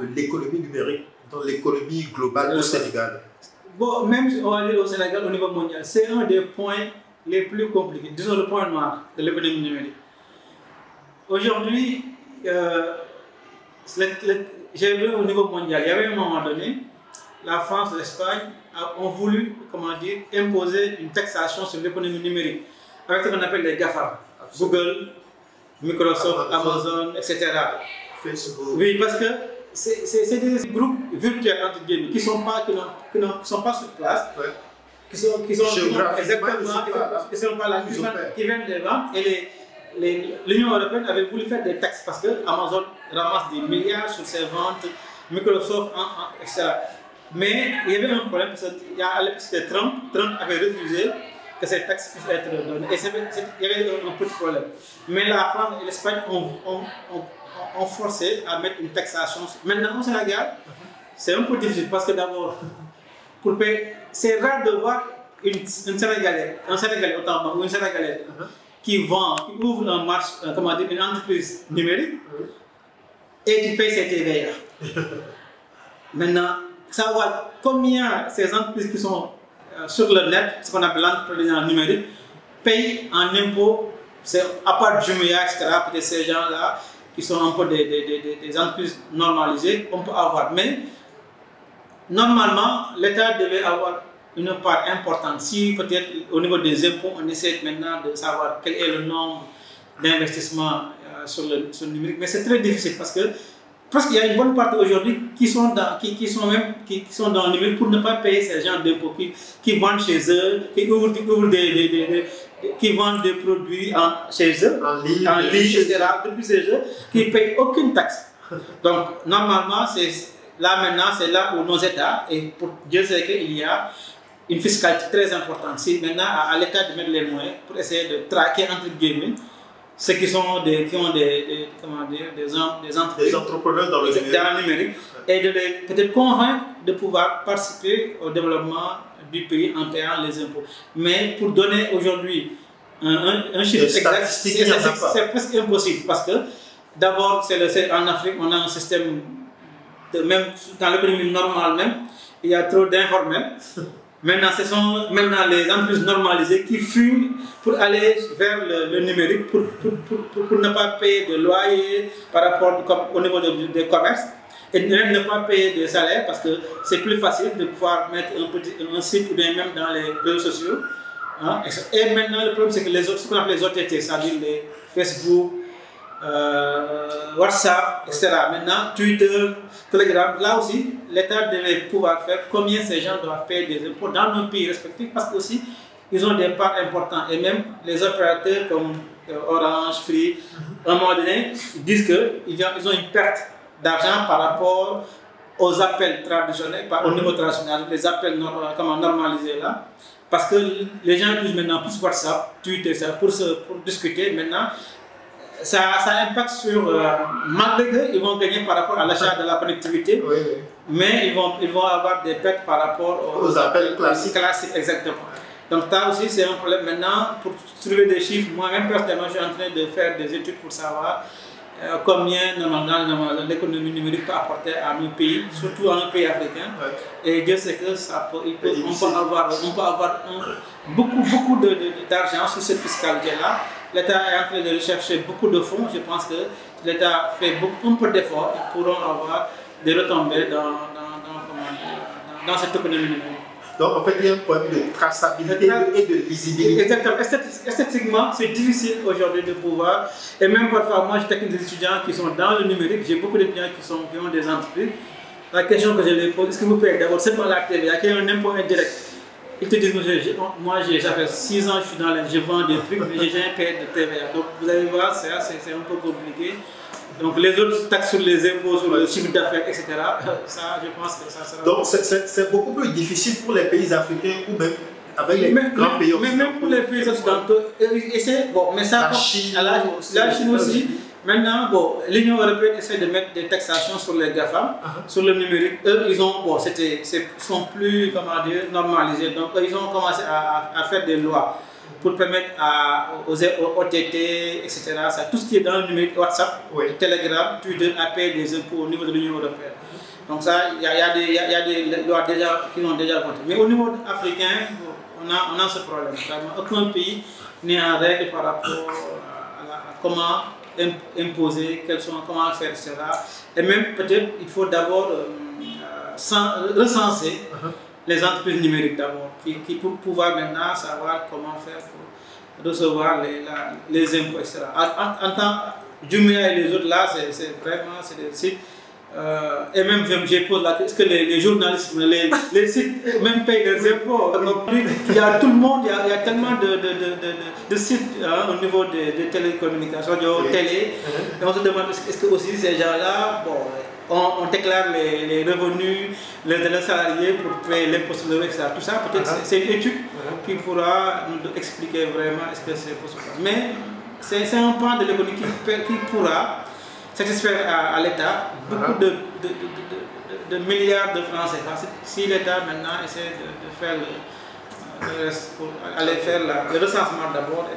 de l'économie numérique dans l'économie globale au Sénégal? Bon, même on va dire au Sénégal, au niveau mondial, c'est un des points les plus compliqués, disons le point noir de l'économie numérique. Aujourd'hui, j'ai vu au niveau mondial, il y avait un moment donné, la France, l'Espagne ont voulu, comment dire, imposer une taxation sur l'économie numérique, avec ce qu'on appelle les GAFAM, Google, Microsoft, Amazon, etc. Facebook. Oui, parce que c'est des groupes virtuels entre guillemets qui ne sont pas sur place, Ouais. qui sont Géographiquement, qui sont pas là, qui viennent des ventes. Et l'Union européenne avait voulu faire des taxes parce que Amazon ramasse des milliards sur ses ventes, Microsoft, etc. Mais il y avait un problème parce qu'à l'époque c'était Trump avait refusé que ces taxes puissent être données. Et il y avait un petit problème. Mais la France et l'Espagne ont forcé à mettre une taxation. Maintenant, au Sénégal, c'est un peu difficile parce que d'abord, pour payer, c'est rare de voir un Sénégalais autant ou une Sénégalaise qui ouvre une entreprise numérique et qui paye ses TVA. Maintenant, savoir combien ces entreprises qui sont sur le net, ce qu'on appelle l'entrepreneuriat numérique, payent en impôts, à part Jumia, etc., peut-être ces gens-là qui sont un peu des entreprises normalisées, on peut avoir. Mais normalement, l'État devait avoir une part importante. Si peut-être au niveau des impôts, on essaie maintenant de savoir quel est le nombre d'investissements sur le numérique, mais c'est très difficile parce que presque il y a une bonne partie aujourd'hui qui sont dans le numérique pour ne pas payer ces gens d'impôts, qui vendent chez eux, qui vendent des produits chez eux, en ligne, etc., depuis chez eux, qui ne payent aucune taxe. Donc, normalement, c'est là où nos États, et pour Dieu sait qu'il y a une fiscalité très importante. Si maintenant, à l'État de mettre les moyens pour essayer de traquer, entre guillemets, ceux qui ont des entrepreneurs dans le numérique, et de les peut-être convaincre de pouvoir participer au développement du pays en payant les impôts. Mais pour donner aujourd'hui un chiffre exact, c'est presque impossible parce que d'abord, en Afrique, on a un système, même dans l'économie normale même, il y a trop d'informels. Maintenant, ce sont les entreprises normalisées qui fuient pour aller vers le numérique pour ne pas payer de loyer par rapport au niveau des commerces et même ne pas payer de salaire parce que c'est plus facile de pouvoir mettre un site ou bien même dans les réseaux sociaux. Hein. Et maintenant, le problème, c'est que ce qu'on appelle les OTT, c'est-à-dire les Facebook, WhatsApp, etc. Maintenant, Twitter, Telegram, là aussi, l'État devait pouvoir faire combien ces gens doivent payer des impôts dans nos pays respectifs parce qu'aussi, ils ont des parts importantes. Et même les opérateurs comme Orange, Free, à un moment donné, disent qu'ils ont une perte d'argent par rapport aux appels traditionnels, au niveau traditionnel, les appels normalisés là. Parce que les gens utilisent maintenant plus WhatsApp, Twitter, pour discuter maintenant. Ça impacte sur, malgré qu'ils vont gagner par rapport à l'achat de la connectivité, oui. Mais ils vont avoir des pertes par rapport aux appels classiques. Exactement. Donc ça aussi c'est un problème maintenant pour trouver des chiffres. Moi-même personnellement je suis en train de faire des études pour savoir combien l'économie numérique peut apporter à nos pays, surtout à nos pays africains. Ouais. Et Dieu sait que on peut avoir beaucoup d'argent sur cette fiscalité-là. L'État est en train de rechercher beaucoup de fonds. Je pense que l'État fait un peu d'efforts. Ils pourront avoir des retombées dans cette économie numérique. Donc en fait, il y a un problème de traçabilité et de lisibilité. Exactement. Esthétiquement, c'est difficile aujourd'hui de pouvoir. Et même parfois, moi, j'ai des étudiants qui sont dans le numérique. J'ai beaucoup d'étudiants qui ont des entreprises. La question que je leur pose, est-ce que vous payez d'abord seulement la TVA, qui est un impôt indirect? Ils te disent, moi, ça fait 6 ans que je vends des trucs, mais j'ai jamais payé de TVA. Donc, vous allez voir, c'est un peu compliqué. Donc, les autres taxes sur les impôts, sur le chiffre d'affaires, etc., ça, je pense que ça sera... Donc, c'est beaucoup plus difficile pour les pays africains ou même avec les grands pays occidentaux. Mais même pour les pays occidentaux, mais ça, la Chine aussi. Maintenant, l'Union européenne essaie de mettre des taxations sur les GAFAM, sur le numérique. Eux, ils sont plus, normalisés. Donc, ils ont commencé à faire des lois pour permettre aux OTT, etc., ça, tout ce qui est dans le numérique, WhatsApp, Telegram, Twitter, à payer des impôts au niveau de l'Union européenne. Donc ça, il y a des lois déjà, qui l'ont déjà voté. Mais au niveau africain, on a ce problème. Aucun pays n'est en règle par rapport à comment imposer, comment faire, etc. Et même peut-être il faut d'abord recenser les entreprises numériques d'abord, pour pouvoir maintenant savoir comment faire pour recevoir les impôts, etc. En tant Jumia et les autres là, c'est vraiment des sites. Et même je pose la question, est-ce que les journalistes, les sites même payent leurs impôts? Il y a tout le monde, il y a tellement de sites au niveau des télécommunications, de télé. Et on se demande, est-ce que aussi ces gens-là, bon, on déclare les revenus de salariés pour payer l'impôt sur le revenu, etc. Tout ça, peut-être c'est une étude qui pourra nous expliquer vraiment est-ce que c'est possible. Mais c'est un pan de l'économie qui pourra satisfaire à l'État beaucoup de milliards de francs CFA. Si l'État maintenant essaie de faire le reste pour aller faire le recensement d'abord.